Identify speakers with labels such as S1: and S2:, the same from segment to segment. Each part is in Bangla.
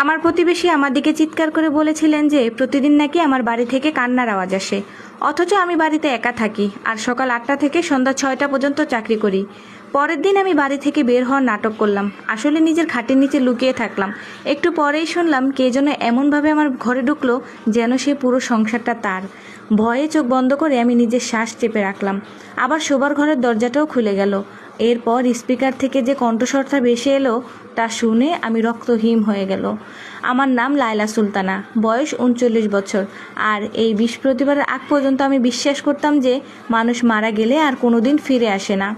S1: আমার প্রতিবেশী আমার দিকে চিৎকার করে বলেছিলেন যে প্রতিদিন নাকি আমার বাড়ি থেকে কান্নার আওয়াজ আসে, অথচ আমি বাড়িতে একা থাকি আর সকাল 8টা থেকে সন্ধ্যা 6টা পর্যন্ত চাকরি করি। পরের দিন আমি বাড়ি থেকে বের হওয়ার নাটক করলাম, আসলে নিজের খাটের নিচে লুকিয়ে থাকলাম। একটু পরেই শুনলাম কে যেন এমনভাবে আমার ঘরে ঢুকলো যেন সে পুরো সংসারটা তার। ভয়ে চোখ বন্ধ করে আমি নিজের শ্বাস চেপে রাখলাম। আবার শোবার ঘরের দরজাটাও খুলে গেল। এরপর স্পিকার থেকে যে কণ্ঠস্বরটা ভেসে এলো তা শুনে আমি রক্তহীন হয়ে গেল। আমার নাম লায়লা সুলতানা, বয়স 39 বছর। আর এই বৃহস্পতিবারের আগ পর্যন্ত আমি বিশ্বাস করতাম যে মানুষ মারা গেলে আর কোনোদিন ফিরে আসে না।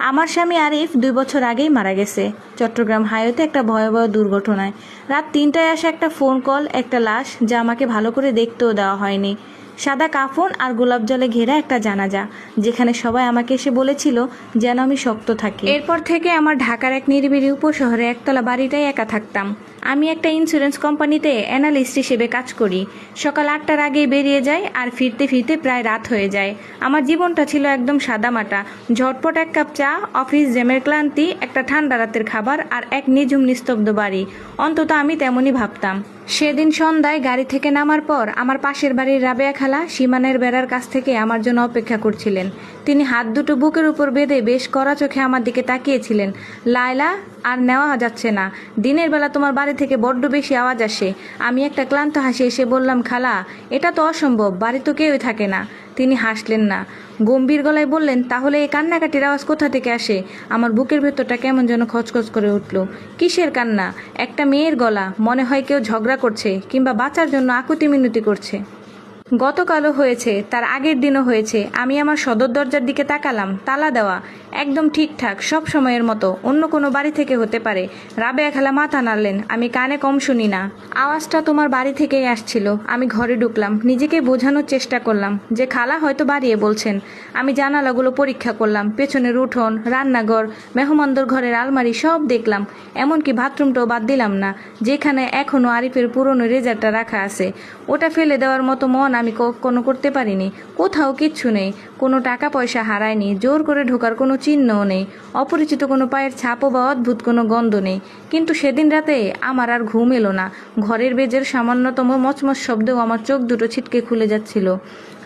S1: আমার স্বামী আরিফ 2 বছর আগেই মারা গেছে চট্টগ্রাম হাইওয়েতে একটা ভয়াবহ দুর্ঘটনায়। রাত 3টায় আসা একটা ফোন কল, একটা লাশ যা আমাকে ভালো করে দেখতেও দেওয়া হয়নি। সাদা কাফন আর গোলাপ জলে ঘেরা একটা জানাজা, যেখানে সবাই আমাকে এসে বলেছিল যেন আমি শক্ত থাকি। এরপর থেকে আমার ঢাকার এক নিরিবিলি উপশহরে একতলা বাড়িটাই একা থাকতাম। আমি একটা ইন্স্যুরেন্স কোম্পানিতে অ্যানালিস্ট হিসেবে কাজ করি। সকাল 8টার আগেই বেরিয়ে যাই আর ফিরতে ফিরতে প্রায় রাত হয়ে যায়। আমার জীবনটা ছিল একদম সাদামাটা। ঝটপট এক কাপ চা, অফিস জ্যামের ক্লান্তি, একটা ঠান্ডা রাতের খাবার আর এক নিঝুম নিস্তব্ধ বাড়ি। অন্তত আমি তেমনই ভাবতাম। সেদিন সন্ধ্যায় গাড়ি থেকে নামার পর আমার পাশের বাড়ির রাবেয়া খালা সীমানের বেড়ার কাছ থেকে আমার জন্য অপেক্ষা করছিলেন। তিনি হাত দুটো বুকের উপর বেঁধে বেশ কড়া চোখে আমার দিকে তাকিয়েছিলেন। লায়লা, আর নেওয়া যাচ্ছে না। দিনের বেলা তোমার বাড়ি থেকে বড্ড বেশি আওয়াজ আসে। আমি একটা ক্লান্ত হাসি এসে বললাম, খালা, এটা তো অসম্ভব, বাড়ি তো কেউই থাকে না। তিনি হাসলেন না, গম্ভীর গলায় বললেন, তাহলে এই কান্নাকাটির আওয়াজ কোথা থেকে আসে? আমার বুকের ভেতরটা কেমন যেন খচখচ করে উঠল। কিসের কান্না? একটা মেয়ের গলা, মনে হয় কেউ ঝগড়া করছে কিংবা বাঁচার জন্য আকুতি মিনতি করছে। গতকালও হয়েছে, তার আগের দিনও হয়েছে। আমি আমার সদর দরজার দিকে তাকালাম, তালা দেওয়া, একদম ঠিকঠাক, সব সময়ের মতো। অন্য কোনো বাড়ি থেকে হতে পারে। রাবেয়া খালা মাথা নাড়লেন। আমি কানে কম শুনি না, আওয়াজটা তোমার বাড়ি থেকেই আসছিল। আমি ঘরে ঢুকলাম, নিজেকে বোঝানোর চেষ্টা করলাম যে খালা হয়তো বাড়িয়ে বলছেন। আমি জানালাগুলো পরীক্ষা করলাম, পেছনের উঠোন, রান্নাঘর, মেহমানদের ঘরের আলমারি সব দেখলাম। এমনকি বাথরুমটাও বাদ দিলাম না, যেখানে এখনও আরিফের পুরনো রেজারটা রাখা আছে। ওটা ফেলে দেওয়ার মতো মন আমি কখনো করতে পারিনি। কোথাও কিচ্ছু নেই, কোনো টাকা পয়সা হারায়নি, জোর করে ঢোকার কোনো চিহ্নও নেই, অপরিচিত কোনো পায়ের ছাপও বা অদ্ভুত কোনো গন্ধ নেই। কিন্তু সেদিন রাতে আমার আর ঘুম এলো না। ঘরের বেজের সামান্যতম মচমচ শব্দেও আমার চোখ দুটো ছিটকে খুলে যাচ্ছিল।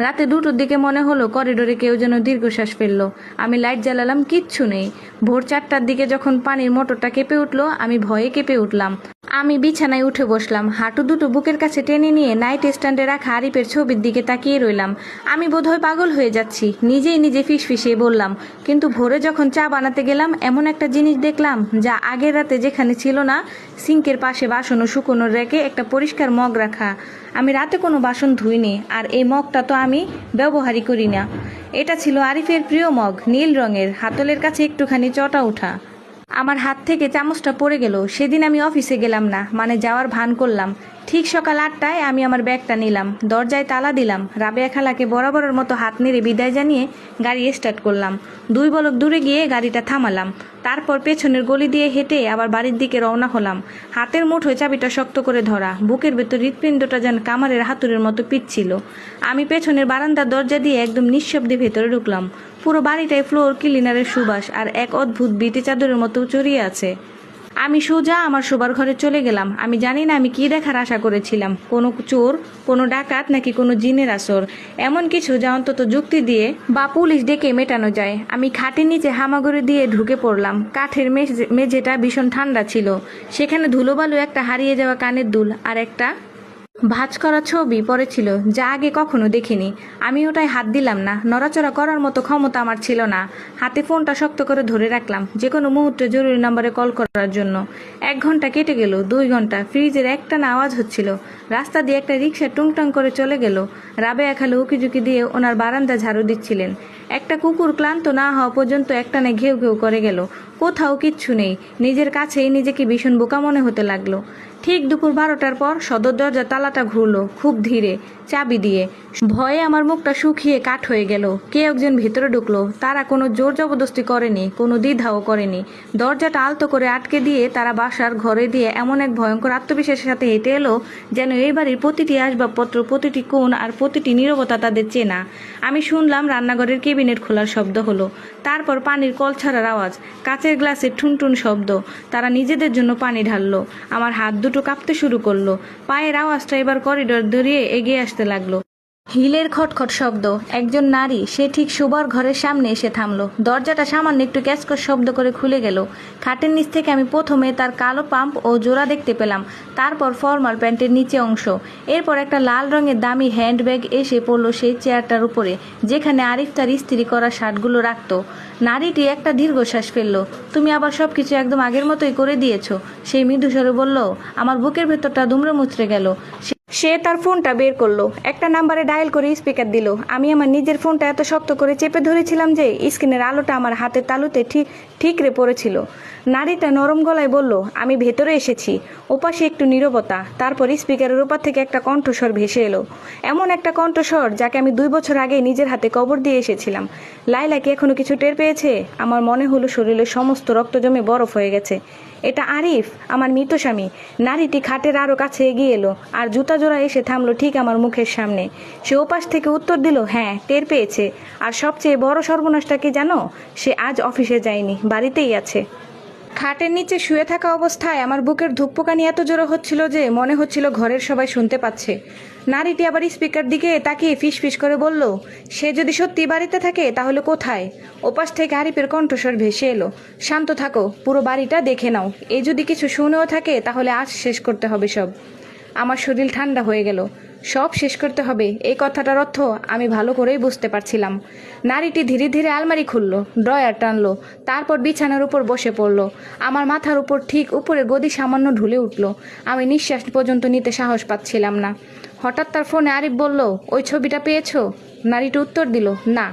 S1: রাতে 2টোর দিকে মনে হলো করিডোরে কেউ যেন দীর্ঘশ্বাস ফেললো। আমি লাইট জ্বালালাম, কিচ্ছু নেই। ভোর 4টার দিকে যখন পানির মোটরটা কেঁপে উঠলো, আমি ভয়ে কেঁপে উঠলাম। আমি বিছানায় উঠে বসলাম, হাঁটু দুটো বুকের কাছে টেনে নিয়ে নাইট স্ট্যান্ডে রাখা আরিফের ছবির দিকে তাকিয়ে রইলাম। আমি বোধহয় পাগল হয়ে যাচ্ছি, নিজেই নিজে ফিসফিসিয়ে বললাম। কিন্তু ভোরে যখন চা বানাতে গেলাম, এমন একটা জিনিস দেখলাম যা আগের রাতে যেখানে ছিল না। সিঙ্কের পাশে বাসন ও শুকোনোর রেখে একটা পরিষ্কার মগ রাখা। আমি রাতে কোনো বাসন ধুইনি, আর এই মগটা তো আমি ব্যবহারই করি না। এটা ছিল আরিফের প্রিয় মগ, নীল রঙের, হাতলের কাছে একটুখানি চটা ওঠা। আমার হাত থেকে চামচটা পড়ে গেল। সেদিন আমি অফিসে গেলাম না, মানে যাওয়ার ভান করলাম। ঠিক সকাল 8টায় আমি আমার ব্যাগটা নিলাম, দরজায় তালা দিলাম, রাবেয়া খালাকে বরাবরের মতো হাত নেড়ে বিদায় জানিয়ে গাড়ি স্টার্ট করলাম। 2 বলক দূরে গিয়ে গাড়িটা থামালাম। তারপর পেছনের গলি দিয়ে হেঁটে আবার বাড়ির দিকে রওনা হলাম। হাতের মুঠোয় চাবিটা শক্ত করে ধরা, বুকের ভেতর হৃৎপিণ্ডটা যেন কামারের হাতুড়ের মতো পিচ্ছিল। আমি পেছনের বারান্দার দরজা দিয়ে একদম নিঃশব্দে ভেতরে ঢুকলাম। পুরো বাড়িটায় ফ্লোর ক্লিনারের সুবাস আর এক অদ্ভুত বিটে চাদরের মতো চড়িয়ে আছে। আমি সোজা আমার শোবার ঘরে চলে গেলাম। আমি জানি না আমি কি দেখার আশা করেছিলাম, কোনো চোর, কোনো ডাকাত, নাকি কোনো জিনের আসর, এমন কিছু যা অন্তত যুক্তি দিয়ে বা পুলিশ ডেকে মেটানো যায়। আমি খাটের নিচে হামাগুড়ি দিয়ে ঢুকে পড়লাম। কাঠের মেঝেটা ভীষণ ঠান্ডা ছিল। সেখানে ধুলোবালু, একটা হারিয়ে যাওয়া কানের দুল আর একটা ভাঁজ করা ছবি পড়েছিল যা আগে কখনো দেখিনি। আমি ওটায় হাত দিলাম না, নড়াচড়া করার মতো ক্ষমতা আমার ছিল না। হাতে ফোনটা শক্ত করে ধরে রাখলাম, যে কোনো মুহূর্তে জরুরি নম্বরে কল করার জন্য। 1 ঘন্টা কেটে গেল, 2 ঘন্টা। ফ্রিজের একটানা আওয়াজ হচ্ছিল। রাস্তা দিয়ে একটা রিক্সা টুংটাং করে চলে গেল। রাবেয়া খালা উকিঝুঁকি দিয়ে ওনার বারান্দা ঝাড়ু দিচ্ছিলেন। একটা কুকুর ক্লান্ত না হওয়া পর্যন্ত একটানে ঘেউ ঘেউ করে গেল। কোথাও কিচ্ছু নেই। নিজের কাছেই নিজেকে ভীষণ বোকা মনে হতে লাগলো। ঠিক দুপুর 12টার পর সদর দরজার তালাটা ঘুরলো, খুব ধীরে, চাবি দিয়ে। ভয়ে আমার মুখটা শুকিয়ে কাঠ হয়ে গেল। কে একজন ভেতরে ঢুকলো। তারা কোনো জোর জবরদস্তি করেনি, কোনো দ্বিধাও করেনি। দরজাটা আলতো করে আটকে দিয়ে তারা বাসার ঘরে দিয়ে এমন এক ভয়ঙ্কর আত্মবিশ্বাসের সাথে হেঁটে এলো যেন এই বাড়ির প্রতিটি আসবাবপত্র, প্রতিটি কোণ আর প্রতিটি নীরবতা তাদের চেনা। আমি শুনলাম রান্নাঘরের কেবিনেট খোলার শব্দ হলো, তারপর পানির কল ছাড়ার আওয়াজ, কাচের গ্লাসের ঠুনঠুন শব্দ। তারা নিজেদের জন্য পানি ঢাললো। আমার হাত দুটো দুটো কাঁপতে শুরু করলো। পায়ের আওয়াজটা এবার করিডোর ধরিয়ে এগিয়ে আসতে লাগলো। হিলের খটখট শব্দ। একজন নারী, সে ঠিক শুভর ঘরের সামনে এসে থামলো। দরজাটা সামান্য একটু ক্যাচকচ শব্দ করে খুলে গেল। খাটের নিচ থেকে আমি প্রথমে তার কালো পাম্প ও জোড়া দেখতে পেলাম, তারপর ফর্মাল প্যান্টের নিচে অংশ, এরপর একটা লাল রঙের দামি হ্যান্ডব্যাগ এসে পড়লো সেই চেয়ারটার উপরে, যেখানে আরিফ তার ইস্ত্রি করা শার্টগুলো রাখতো। নারীটি একটা দীর্ঘশ্বাস ফেললো। তুমি আবার সবকিছু একদম আগের মতোই করে দিয়েছো, সেই মৃদুস্বরে বলল। আমার বুকের ভেতরটা দুমড়ে মুচড়ে গেল। সে তার ফোনটা বের করলো, একটা নাম্বারে ডায়াল করে স্পিকার দিল। আমি আমার নিজের ফোনটা এত শক্ত করে চেপে ধরেছিলাম যে স্ক্রিনের আলোটা আমার হাতের তালুতে ঠিকরে পড়েছিল। নারীটা নরম গলায় বলল, আমি ভেতরে এসেছি। ওপাশে একটু নীরবতা, তারপর স্পিকারের ওপার থেকে একটা কণ্ঠস্বর ভেসে এলো। এমন একটা কণ্ঠস্বর যাকে আমি 2 বছর আগে নিজের হাতে কবর দিয়ে এসেছিলাম। লাইলা কি এখনো কিছু টের পেয়েছে? আমার মনে হলো শরীরের সমস্ত রক্ত জমে বরফ হয়ে গেছে। এটা আরিফ, আমার মৃত স্বামী। নারীটি খাটের আরো কাছে এগিয়ে এলো আর জুতা জোড়া এসে থামলো ঠিক আমার মুখের সামনে। সে ওপাশ থেকে উত্তর দিল, হ্যাঁ টের পেয়েছে। আর সবচেয়ে বড় সর্বনাশটা কি জানো? সে আজ অফিসে যায়নি, বাড়িতেই আছে। খাটের নিচে শুয়ে থাকা অবস্থায় আমার বুকের ধুকপুকানি এত জোরে হচ্ছিল যে মনে হচ্ছিল ঘরের সবাই শুনতে পাচ্ছে। নারীটি আবার স্পিকার দিকে তাকিয়ে ফিস করে বলল, সে যদি সত্যি বাড়িতে থাকে তাহলে কোথায়? ওপাশ থেকে আরিফের কণ্ঠস্বর ভেসে এলো, শান্ত থাকো, পুরো বাড়িটা দেখে নাও। এ যদি কিছু শুনেও থাকে তাহলে আজ শেষ করতে হবে সব। আমার শরীর ঠান্ডা হয়ে গেল। সব শেষ করতে হবে, এই কথাটার অর্থ আমি ভালো করেই বুঝতে পারছিলাম। নারীটি ধীরে ধীরে আলমারি খুললো, ড্রয়ার টানলো, তারপর বিছানার উপর বসে পড়লো। আমার মাথার উপর ঠিক উপরের গদি সামান্য ঢুলে উঠল। আমি নিঃশ্বাস পর্যন্ত নিতে সাহস পাচ্ছিলাম না। হঠাৎ তার ফোনে আরিফ বলল, ওই ছবিটা পেয়েছো? নারীটি উত্তর দিল, না,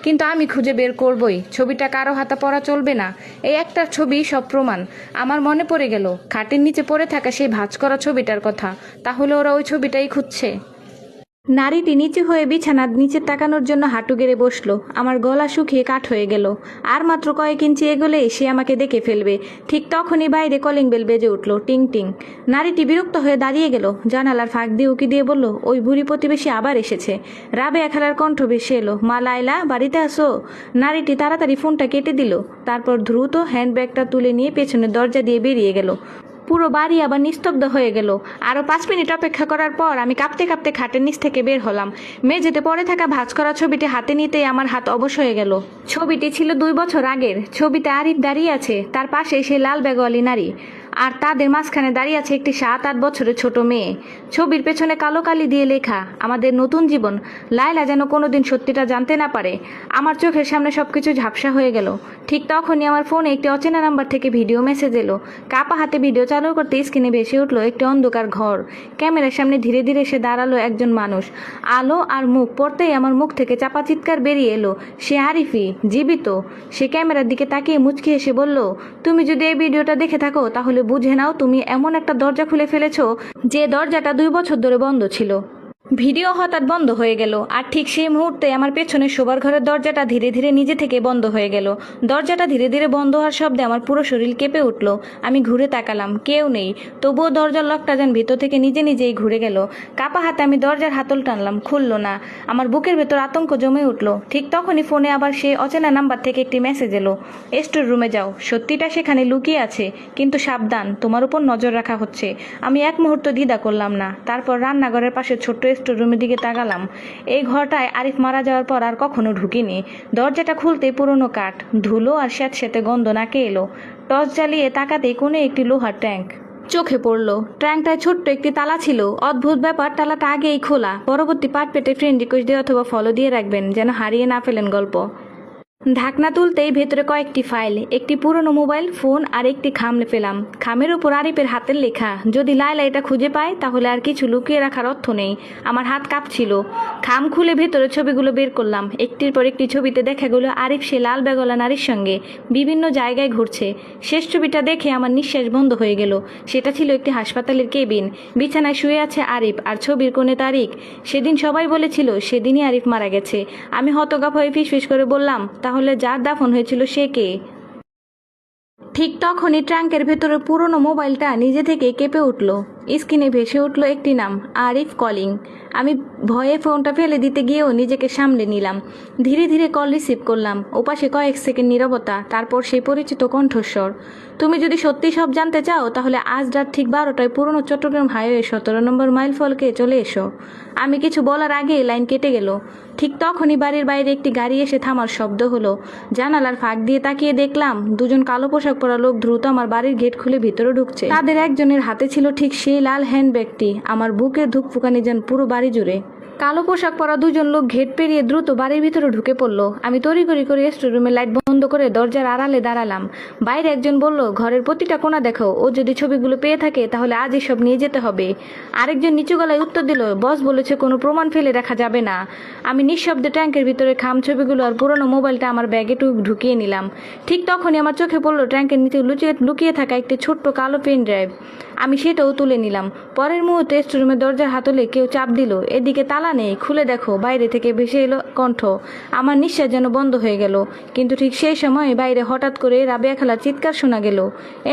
S1: কিন্তু আমি খুঁজে বের করবই। ছবিটা কারো হাতে পড়া চলবে না। এই একটা ছবি সব প্রমাণ। আমার মনে পড়ে গেল খাটের নিচে পড়ে থাকা সেই ভাঁজ করা ছবিটার কথা। তাহলে ওরা ওই ছবিটাই খুঁজছে। নারীটি নিচু হয়ে বিছানার নিচে তাকানোর জন্য হাঁটু গেড়ে বসলো। আমার গলা শুকিয়ে কাঠ হয়ে গেল। আর মাত্র কয়েক ইঞ্চি এগোলেই সে আমাকে দেখে ফেলবে। ঠিক তখনই বাইরে কলিং বেল বেজে উঠল, টিং টিং। নারীটি বিরক্ত হয়ে দাঁড়িয়ে গেল। জানালার ফাঁক দিয়ে উকি দিয়ে বলল, ওই বুড়ি প্রতিবেশী আবার এসেছে। রাবেয়া খালার কণ্ঠ ভেসে এলো, মা লাইলা বাড়িতে আসো। নারীটি তাড়াতাড়ি ফোনটা কেটে দিল, তারপর দ্রুত হ্যান্ডব্যাগটা তুলে নিয়ে পেছনের দরজা দিয়ে বেরিয়ে গেল। পুরো বাড়ি আবার নিস্তব্ধ হয়ে গেল। আরও 5 মিনিট অপেক্ষা করার পর আমি কাঁপতে কাঁপতে খাটের নিচ থেকে বের হলাম। মেঝেতে পড়ে থাকা ভাঁজ করা ছবিটি হাতে নিতেই আমার হাত অবশ হয়ে গেল। ছবিটি ছিল 2 বছর আগের। ছবিতে আরিফ দাঁড়িয়ে আছে, তার পাশে সেই লাল ব্যাগওয়ালি নারী, আর তাদের মাঝখানে দাঁড়িয়ে আছে একটি 7-8 বছরের ছোট মেয়ে। ছবির পেছনে কালো কালি দিয়ে লেখা, আমাদের নতুন জীবন। লায়লা যেন কোনোদিন সত্যিটা জানতে না পারে। আমার চোখের সামনে সবকিছু ঝাপসা হয়ে গেল। ঠিক তখনই আমার ফোনে একটি অচেনা নাম্বার থেকে ভিডিও মেসেজ এলো। কাপা হাতে ভিডিও চালু করতে স্ক্রিনে ভেসে উঠলো একটি অন্ধকার ঘর। ক্যামেরার সামনে ধীরে ধীরে এসে দাঁড়ালো একজন মানুষ। আলো আর মুখ পড়তেই আমার মুখ থেকে চাপা চিৎকার বেরিয়ে এলো, সে আরিফই, জীবিত। সে ক্যামেরার দিকে তাকিয়ে মুচকি এসে বলল, তুমি যদি এই ভিডিওটা দেখে থাকো তাহলে বুঝে নাও তুমি এমন একটা দরজা খুলে ফেলেছো যে দরজাটা 2 বছর ধরে বন্ধ ছিল। ভিডিও হঠাৎ বন্ধ হয়ে গেল, আর ঠিক সেই মুহূর্তে আমার পেছনে শোবার ঘরের দরজাটা ধীরে ধীরে নিজে থেকে বন্ধ হয়ে গেল। দরজাটা ধীরে ধীরে বন্ধ হওয়ার শব্দে আমার পুরো শরীর কেঁপে উঠল। আমি ঘুরে তাকালাম, কেউ নেই। তবুও দরজার লকটা যেন ভিতর থেকে নিজেই ঘুরে গেল। কাপা হাতে আমি দরজার হাতল টানলাম, খুলল না। আমার বুকের ভেতর আতঙ্ক জমে উঠল। ঠিক তখনই ফোনে আবার সেই অচেনা নাম্বার থেকে একটি মেসেজ এলো, স্টোর রুমে যাও, সত্যিটা সেখানে লুকিয়ে আছে, কিন্তু সাবধান, তোমার উপর নজর রাখা হচ্ছে। আমি এক মুহূর্ত দ্বিধা করলাম না। তারপর রান্নাঘরের পাশে ছোট্ট স্টোর রুমের দিকে তাকালাম। এই ঘরটায় আরিফ মারা যাওয়ার পর আর কখনো ঢুকিনি। দরজাটা খুলতে পুরনো কাঠ, ধুলো আর স্যাঁতস্যাঁতে গন্ধ নাকে এলো। টর্চ জ্বালিয়ে তাকাতেই কোণে একটি লোহার ট্যাঙ্ক চোখে পড়ল। ট্যাঙ্কটায় ছোট্ট একটি তালা ছিল। অদ্ভুত ব্যাপার, তালাটা আগেই খোলা। পরবর্তী পার্ট পেতে ফ্রেন্ড রিকোয়েস্ট দিয়ে অথবা ফলো দিয়ে রাখবেন যেন হারিয়ে না ফেলেন গল্প। ঢাকনা তুলতেই ভেতরে কয়েকটি ফাইল, একটি পুরনো মোবাইল ফোন আর একটি খাম পেলাম। খামের উপর আরিফের হাতের লেখা, যদি লায়লা এটা খুঁজে পায় তাহলে আর কিছু লুকিয়ে রাখার অর্থ নেই। আমার হাত কাঁপছিল। খাম খুলে ভেতরে ছবিগুলো বের করলাম। একটির পর একটি ছবিতে দেখা গেল আরিফ সে লাল ব্যাগওয়ালা নারীর সঙ্গে বিভিন্ন জায়গায় ঘুরছে। শেষ ছবিটা দেখে আমার নিঃশ্বাস বন্ধ হয়ে গেল। সেটা ছিল একটি হাসপাতালের কেবিন। বিছানায় শুয়ে আছে আরিফ, আর ছবির কোণে তারিখ। সেদিন সবাই বলেছিল সেদিনই আরিফ মারা গেছে। আমি হতবাক হয়ে ফিসফিস করে বললাম, তাহলে যার দাফন হয়েছিল সে কে? ঠিক তখনই ট্রাঙ্কের ভেতরে পুরনো মোবাইলটা নিজে থেকে কেঁপে উঠল। স্ক্রিনে ভেসে উঠল একটি নাম, আরিফ কলিং। আমি ভয়ে ফোনটা ফেলে দিতে গিয়েও নিজেকে সামলে নিলাম। ধীরে ধীরে কল রিসিভ করলাম। ওপাশে কয়েক সেকেন্ড নীরবতা, তারপর সেই পরিচিত কণ্ঠস্বর, তুমি যদি সত্যি সব জানতে চাও তাহলে আজ রাত ঠিক 12টায় পুরনো চট্টগ্রাম হাইওয়ে 17 নম্বর মাইল ফলকে চলে এসো। আমি কিছু বলার আগেই লাইন কেটে গেল। ঠিক তখনই বাড়ির বাইরে একটি গাড়ি এসে থামার শব্দ হলো। জানালার ফাঁক দিয়ে তাকিয়ে দেখলাম দুজন কালো পোশাক পরা লোক দ্রুত আমার বাড়ির গেট খুলে ভিতরে ঢুকছে। তাদের একজনের হাতে ছিল ঠিক সেই লাল হ্যান্ডব্যাগটি। আমার বুকে ধুকফুকানি যান পুরো বাড়ি জুড়ে। কালো পোশাক পরা দুজন লোক গেট পেরিয়ে দ্রুত বাড়ির ভিতরে ঢুকে পড়লো। আমি তড়িঘড়ি করে স্টোররুমের লাইট বন্ধ করে দরজার আড়ালে দাঁড়ালাম। বাইরে একজন বলল, ঘরের প্রতিটা কোণা দেখো, ও যদি ছবিগুলো পেয়ে থাকে তাহলে আজই সব নিয়ে যেতে হবে। আরেকজন নিচু গলায় উত্তর দিল, বস বলেছে কোনো প্রমাণ ফেলে রাখা যাবে না। আমি নিঃশব্দে ট্যাঙ্কের ভিতরে খাম ছবিগুলো আর পুরনো মোবাইলটা আমার ব্যাগে ঢুকিয়ে নিলাম। ঠিক তখনই আমার চোখে পড়লো ট্যাঙ্কের নিচে লুকিয়ে থাকা একটি ছোট্ট কালো পেন ড্রাইভ। আমি সেটাও তুলে নিলাম। পরের মুহূর্তে স্টোররুমের দরজার হাতলে কেউ চাপ দিল। এদিকে তালা নেই, খুলে দেখো। বাইরে থেকে ভেসে এলো কণ্ঠ। আমার নিঃশ্বাস যেন বন্ধ হয়ে গেল। কিন্তু ঠিক সেই সময় বাইরে হঠাৎ করে রাবেয়া খালার চিৎকার শোনা গেল,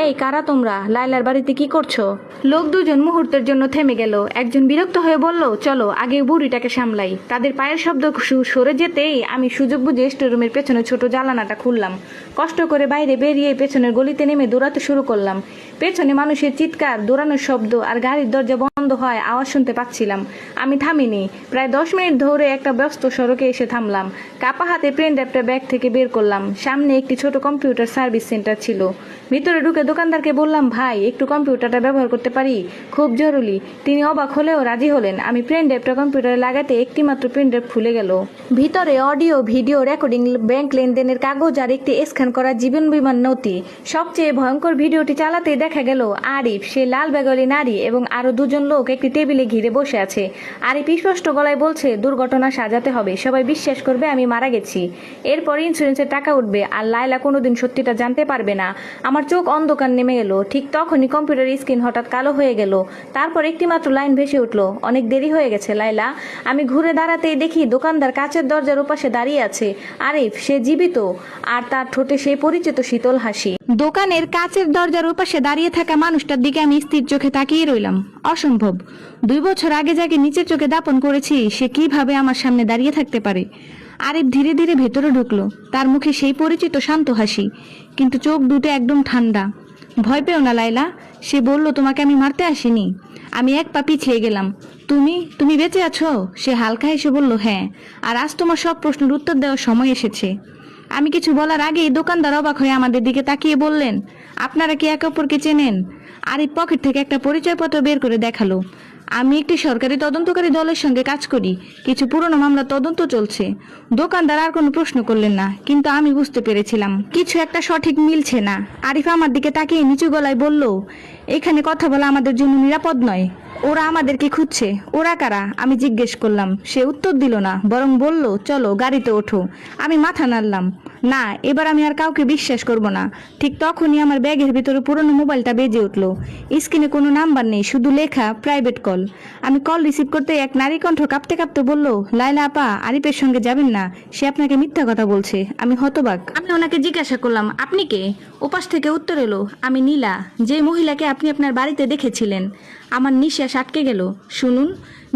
S1: এই কারা তোমরা? লাইলার বাড়িতে কি করছো? লোক দুজন মুহূর্তের জন্য থেমে গেল। একজন বিরক্ত হয়ে বলল, চলো আগে বুড়িটাকে সামলাই। তাদের পায়ের শব্দ সরে যেতেই আমি সুযোগ বুঝে স্টোররুমের পেছনে ছোট জানালাটা খুললাম। কষ্ট করে বাইরে বেরিয়ে পেছনের গলিতে নেমে দৌড়াতে শুরু করলাম। পেছনে মানুষের চিৎকার, দৌড়ানোর শব্দ আর গাড়ির দরজা বন্ধ হয় আওয়াজ শুনতে পাচ্ছিলাম। আমি থামিনি। প্রায় 10 মিনিট ধরে একটা ব্যস্ত সড়কে এসে থামলাম। কাপা হাতে পেন ড্রাইভটা ব্যাগ থেকে বের করলাম। সামনে একটি ছোট কম্পিউটার সার্ভিস সেন্টার ছিল। ভিতরে ঢুকে দোকানদারকে বললাম, ভাই একটু কম্পিউটারটা ব্যবহার করতে পারি, খুব জরুরি। তিনি অবাক হলেও রাজি হলেন। আমি পেন ড্রাইভটা কম্পিউটারে লাগাতে একটিমাত্র পেন ড্রাইভ খুলে গেল। ভিতরে অডিও ভিডিও রেকর্ডিং, ব্যাংক লেনদেনের কাগজ আর একটি স্ক্যান করা জীবন বিমার নথি। সবচেয়ে ভয়ঙ্কর ভিডিওটি চালাতেই দেখা গেল আরিফ, সে লাল বেঙ্গলি নারী এবং আরো দুজন লোক একটি টেবিলে ঘিরে বসে আছে। আরিফ স্পষ্ট গলায় বলছে, দুর্ঘটনা সাজাতে হবে, সবাই বিশ্বাস করবে আমি মারা গেছি। এরপর ইন্স্যুরেন্সের টাকা উঠবে আর লায়লা কোনোদিন সত্যিটা জানতে পারবে না। আমার চোখ অন্ধকার নেমে গেল। ঠিক তখনই কম্পিউটার স্ক্রিন হঠাৎ কালো হয়ে গেল। তারপর একটিমাত্র লাইন ভেসে উঠল, অনেক দেরি হয়ে গেছে লায়লা। আমি ঘুরে দাঁড়াতেই দেখি দোকানদার কাচের দরজার ওপাশে দাঁড়িয়ে আছে। আরিফ, সে জীবিত, আর তার ঠোঁটে সেই পরিচিত শীতল হাসি। দোকানের কাচের দরজার ওপাশে দাঁড়িয়ে থাকা মানুষটার দিকে আমি স্থির চোখে তাকিয়ে রইলাম। অসম্ভব, 2 বছর আগে যাকে নিচের চোখে দাপন করেছি সে কিভাবে আমার সামনে দাঁড়িয়ে থাকতে পারে? আরিফ ধীরে ধীরে ভেতরে ঢুকলো। তার মুখে সেই পরিচিত শান্ত হাসি, কিন্তু চোখ দুটো একদম ঠান্ডা। ভয় পেও না লাইলা, সে বলল, তোমাকে আমি মারতে আসিনি। আমি এক পা পিছিয়ে গেলাম। তুমি বেঁচে আছো? সে হালকা হেসে বলল, হ্যাঁ, আর আজ তোমার সব প্রশ্নের উত্তর দেওয়ার সময় এসেছে। আমি কিছু বলার আগেই দোকানদার অবাক হয়ে আমাদের দিকে তাকিয়ে বললেন, আপনারা কি একে অপরকে চেনেন? আরিফ পকেট থেকে একটা পরিচয়পত্র বের করে দেখালো। আমি একটি সরকারি তদন্তকারী দলের সঙ্গে কাজ করি, কিছু পুরনো মামলা তদন্ত চলছে। দোকানদার আর কোনো প্রশ্ন করলেন না, কিন্তু আমি বুঝতে পেরেছিলাম কিছু একটা সঠিক মিলছে না। আরিফ আমার দিকে তাকিয়ে নিচু গলায় বলল, এখানে কথা বলা আমাদের জন্য নিরাপদ নয়। ওরা আমাদেরকে খুঁজছে। ওরা কারা? আমি জিজ্ঞেস করলাম। সে উত্তর দিল না, বরং বলল, চলো গাড়িতে ওঠো। আমি মাথা নাড়লাম। না, এবার আমি আর কাউকে বিশ্বাস করব না। ঠিক তখনই আমার ব্যাগের ভিতরে পুরনো মোবাইলটা বেজে উঠল। স্ক্রিনে কোনো নাম্বার নেই, শুধু লেখা প্রাইভেট কল। আমি কল রিসিভ করতে এক নারী কণ্ঠ কাঁপতে কাঁপতে বলল, লাইলা আপা, আরিফের সঙ্গে যাবেন না, সে আপনাকে মিথ্যা কথা বলছে। আমি হতবাক। আমি ওনাকে জিজ্ঞাসা করলাম, আপনি কে? ওপাশ থেকে উত্তর এলো, আমি নীলা, যে মহিলাকে আপনি আপনার বাড়িতে দেখেছিলেন। আমার নিঃশ্বাস আটকে গেল। শুনুন,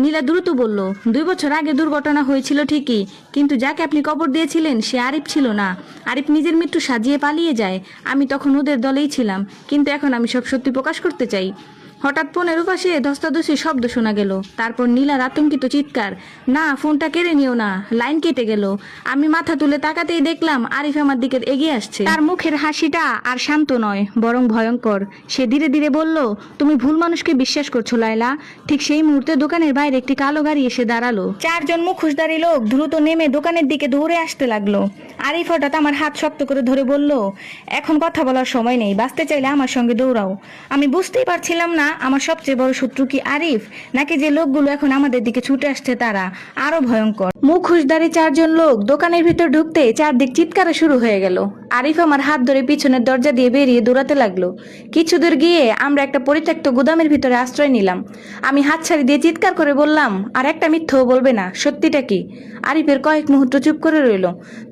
S1: নীলা দ্রুত বলল, 2 বছর আগে দুর্ঘটনা হয়েছিল ঠিকই, কিন্তু যাকে আপনি কবর দিয়েছিলেন সে আরিফ ছিল না। আরিফ নিজের মৃত্যু সাজিয়ে পালিয়ে যায়। আমি তখন ওদের দলেই ছিলাম, কিন্তু এখন আমি সব সত্যি প্রকাশ করতে চাই। হঠাৎ ফোনের পাশে ধস্তাধস্তির শব্দ শোনা গেল। তারপর নীলার আতঙ্কিত চিৎকার, না, ফোনটা কেড়ে নিও না। লাইন কেটে গেল। আমি মাথা তুলে তাকাতেই দেখলাম আরিফ আমার দিকে এগিয়ে আসছে। তার মুখের হাসিটা আর শান্ত নয়, বরং ভয়ঙ্কর। সে ধীরে ধীরে বলল, তুমি ভুল মানুষকে বিশ্বাস করছো লায়লা। ঠিক সেই মুহূর্তে দোকানের বাইরে একটি কালো গাড়ি এসে দাঁড়ালো। 4 জন মুখোশধারী লোক দ্রুত নেমে দোকানের দিকে দৌড়ে আসতে লাগলো। আরিফ হঠাৎ আমার হাত শক্ত করে ধরে বলল, এখন কথা বলার সময় নেই, বাঁচতে চাইলে আমার সঙ্গে দৌড়াও। আমি বুঝতেই পারছিলাম না আমার সবচেয়ে বড় শত্রু কি আরিফ, নাকি যে লোকগুলো এখন আমাদের দিকে ছুটে আসছে তারা আরো ভয়ঙ্কর। মুখোশধারী 4 জন লোক দোকানের ভিতর ঢুকতে চারদিক চিৎকার শুরু হয়ে গেল। আরিফ আমার হাত ধরে পিছনের দরজা দিয়ে বেরিয়ে দৌড়াতে লাগলো। কিছু দূর গিয়ে আমরা একটা পরিত্যক্ত গুদামের ভিতরে আশ্রয় নিলাম। আমি হাতছাড়ি দিয়ে চিৎকার করে বললাম, আর একটা মিথ্যাও বলবে না, সত্যিটা কি? আরিফের কয়েক মুহূর্ত চুপ করে রইল।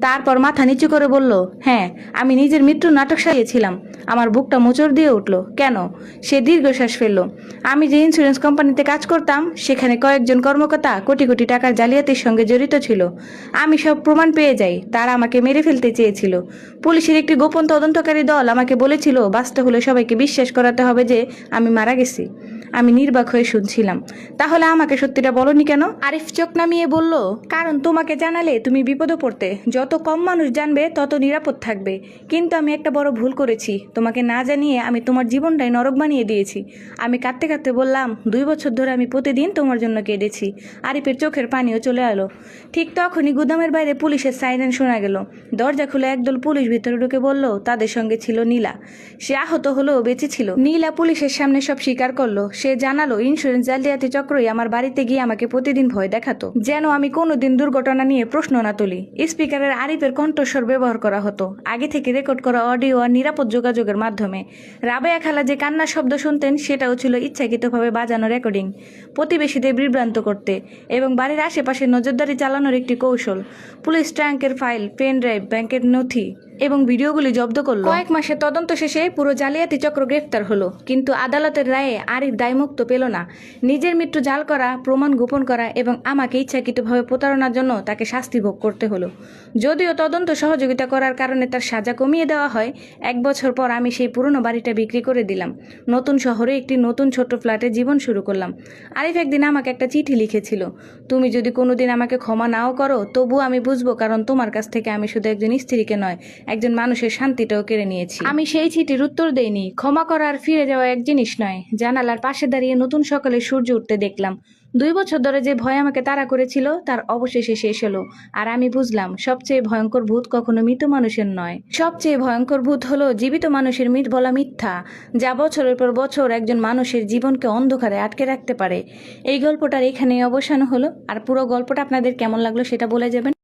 S1: তারপর মাথা নিচু করে বলল, হ্যাঁ, আমি নিজের মৃত্যুর নাটক সাজিয়েছিলাম। আমার বুকটা মোচড় দিয়ে উঠল। কেন? সে দীর্ঘশ্বাস ফেলল। আমি যে ইন্স্যুরেন্স কোম্পানিতে কাজ করতাম সেখানে কয়েকজন কর্মকর্তা কোটি কোটি টাকার জালিয়াতির সঙ্গে জড়িত ছিল। আমি সব প্রমাণ পেয়ে যাই। তারা আমাকে মেরে ফেলতে চেয়েছিল। পুলিশের একটি গোপন তদন্তকারী দল আমাকে বলেছিল বাঁচতে হলে সবাইকে বিশ্বাস করাতে হবে যে আমি মারা গেছি। আমি নির্বাক হয়ে শুনছিলাম। তাহলে আমাকে সত্যিটা বলনি কেন? আরিফ চোখ নামিয়ে বলল, কারণ তোমাকে জানালে তুমি বিপদে পড়তে। যত কম মানুষ জানবে তত নিরাপদ থাকবে। কিন্তু আমি একটা বড় ভুল করেছি। তোমাকে না জানিয়ে আমি তোমার জীবনটাই নরক বানিয়ে দিয়েছি। আমি কাঁদতে কাঁদতে বললাম, 2 বছর ধরে আমি প্রতিদিন তোমার জন্য কেঁদেছি। আরিফের চোখের পানিও চলে এলো। ঠিক তখনই গুদামের বাইরে পুলিশের সাইরেন শোনা গেল। দরজা খুলে একদল পুলিশ ভিতরে ঢুকে বলল তাদের সঙ্গে ছিল নীলা। সে আহত হলেও বেঁচে ছিল। নীলা পুলিশের সামনে সব স্বীকার করলো। সে জানালো ইন্স্যুরেন্স জালিয়াতি চক্রই আমার বাড়িতে গিয়ে আমাকে প্রতিদিন ভয় দেখাতো, যেন আমি কোনোদিন দুর্ঘটনা নিয়ে প্রশ্ন না তুলি। স্পিকারের আরিফের কণ্ঠস্বর ব্যবহার করা হতো, আগে থেকে রেকর্ড করা অডিও আর নিরাপদ যোগাযোগের মাধ্যমে। রাবেয়া খালা যে কান্নার শব্দ শুনতেন সেটাও ছিল ইচ্ছাকৃতভাবে বাজানো রেকর্ডিং, প্রতিবেশীদের বিভ্রান্ত করতে এবং বাড়ির আশেপাশে নজরদারি চালানোর একটি কৌশল। পুলিশ ট্রাঙ্কের ফাইল, পেন ড্রাইভ, ব্যাংকের নথি এবং ভিডিওগুলি জব্দ করলো। কয়েক মাসের তদন্ত শেষে পুরো জালিয়াতি চক্র গ্রেফতার হলো। কিন্তু আদালতের রায়ে আরিফ দায়মুক্ত পেল না। নিজের মৃত্যু জাল করা, প্রমাণ গোপন করা এবং আমাকে ইচ্ছাকৃতভাবে প্রতারণার জন্য তাকে শাস্তি ভোগ করতে হলো। যদিও তদন্ত সহযোগিতা করার কারণে তার সাজা কমিয়ে দেওয়া হয়, 1 বছর পর আমি সেই পুরনো বাড়িটা বিক্রি করে দিলাম। নতুন শহরে একটি নতুন ছোট ফ্ল্যাটে জীবন শুরু করলাম। আরিফ একদিন আমাকে একটা চিঠি লিখেছিল, তুমি যদি কোনোদিন আমাকে ক্ষমা নাও করো তবুও আমি বুঝবো, কারণ তোমার কাছ থেকে আমি শুধু একজন স্ত্রীকে নয়, একজন মানুষের শান্তিটাও কেড়ে নিয়েছি। আমি সেই চিঠির উত্তর দেইনি। ক্ষমা করা আর ফিরে যাওয়া এক জিনিস নয়। জানালার পাশে দাঁড়িয়ে নতুন সকালে সূর্য উঠতে দেখলাম। 2 বছর ধরে যে ভয় আমাকে তাড়া করেছিল তার অবশেষে শেষ হলো। আর আমি বুঝলাম সবচেয়ে ভয়ঙ্কর ভূত কখনো মৃত মানুষের নয়। সবচেয়ে ভয়ঙ্কর ভূত হলো জীবিত মানুষের বলা মিথ্যা, যা বছরের পর বছর একজন মানুষের জীবনকে অন্ধকারে আটকে রাখতে পারে। এই গল্পটার এখানেই অবসান হলো। আর পুরো গল্পটা আপনাদের কেমন লাগলো সেটা বলে যাবেন।